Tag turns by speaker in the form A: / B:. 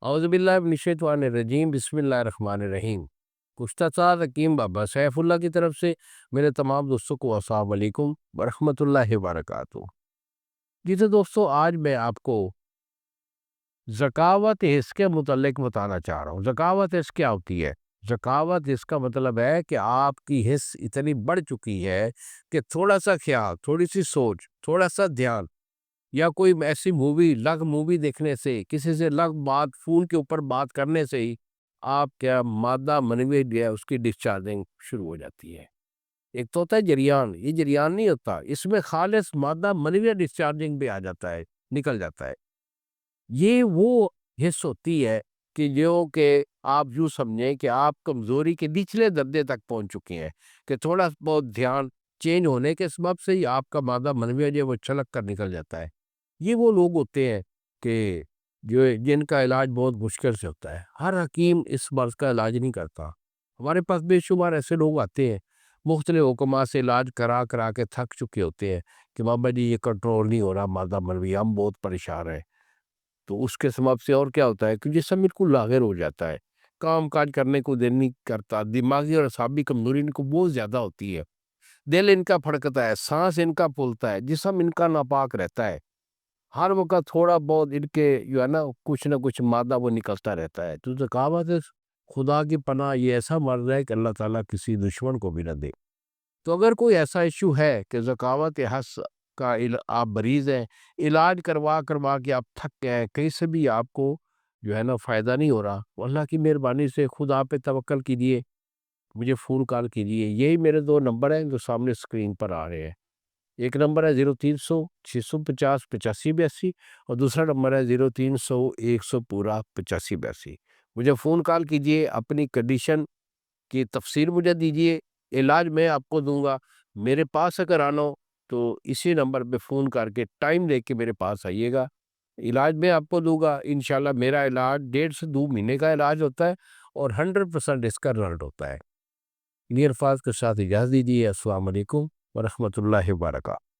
A: औज़ुबिल्लाहि बिस्मिल्लाहिर्रहमानिर्रहीम। कुश्तसाज़ हकीम बाबा सैफुल्लाह की तरफ से मेरे तमाम दोस्तों को अस्सलाम वालेकुम व रहमतुल्लाहि व बरकातुहू। जी तो दोस्तों, आज मैं आपको ज़कावत हिस्स के मुतल्लिक बताना चाह रहा हूँ। ज़कावत हिस्स क्या होती है? ज़कावत इसका मतलब है कि आपकी हिस्स इतनी बढ़ चुकी है कि थोड़ा-सा ख़्याल, थोड़ी-सी सोच, थोड़ा-सा ध्यान या कोई ऐसी मूवी लग मूवी देखने से, किसी से लग बात फ़ोन के ऊपर बात करने से ही आप क्या मादा मनवी जो है उसकी डिस्चार्जिंग शुरू हो जाती है। एक तो होता है जरियान, ये जरियान नहीं होता, इसमें खालिस मादा मनवी डिस्चार्जिंग भी आ जाता है, निकल जाता है। ये वो हिस्स होती है कि जो कि आप यूँ समझें कि आप कमज़ोरी के निचले दर्जे तक पहुँच चुके हैं, कि थोड़ा बहुत ध्यान चेंज होने के सबब से ही आपका मादा मनवी जो है वो छलक कर निकल जाता है। ये वो लोग होते हैं कि जो जिनका इलाज बहुत मुश्किल से होता है। हर हकीम इस मर्ज़ का इलाज नहीं करता। हमारे पास बेशुमार ऐसे लोग आते हैं, मुख्तलिफ हुक्मा से इलाज करा करा के थक चुके होते हैं कि बाबा जी ये कंट्रोल नहीं हो रहा मादा मनवी, हम बहुत परेशान हैं। तो उसके सबब से और क्या होता है कि जिस्म बिल्कुल लाग़िर हो जाता है, काम-काज करने को दिल नहीं करता, दिमागी और असाबी कमज़ोरी इनको बहुत ज़्यादा होती है। दिल इनका फड़कता है, साँस इनका फूलता है, जिस्म इनका नापाक रहता है। हर वक़्त थोड़ा बहुत इनके जो है ना कुछ न कुछ मादा वो निकलता रहता है। तो ज़कावत है, खुदा की पनाह ये ऐसा मर्ज़ है कि अल्लाह ताला किसी दुश्मन को भी ना दे। तो अगर कोई ऐसा इश्यू है कि ज़कावत हस का आप मरीज़ हैं, इलाज करवा करवा के आप थक गए हैं, कहीं से भी आपको जो है ना फ़ायदा नहीं हो रहा, तो अल्लाह की मेहरबानी से खुद आप पे तवक्कल कीजिए, मुझे फ़ोन कॉल कीजिए। यही मेरे 2 नंबर हैं जो सामने स्क्रीन पर आ रहे हैं। एक नंबर है 0300 650 8582 और दूसरा नंबर है 0300 100 पूरा 8582। मुझे फ़ोन कॉल कीजिए, अपनी कंडीशन की तफ़सील मुझे दीजिए, इलाज मैं आपको दूँगा। मेरे पास अगर आना हो तो इसी नंबर पे फ़ोन करके टाइम लेके मेरे पास आइएगा। इलाज मैं आपको दूँगा, इंशाअल्लाह मेरा इलाज 1.5 से 2 महीने का इलाज होता है और 100% इसका रिज़ल्ट होता है। इन्हीं अल्फ़ाज़ के साथ इजाज़त दीजिए। अस्सलाम वालेकुम व रहमतुल्लाहि व बरकातहू।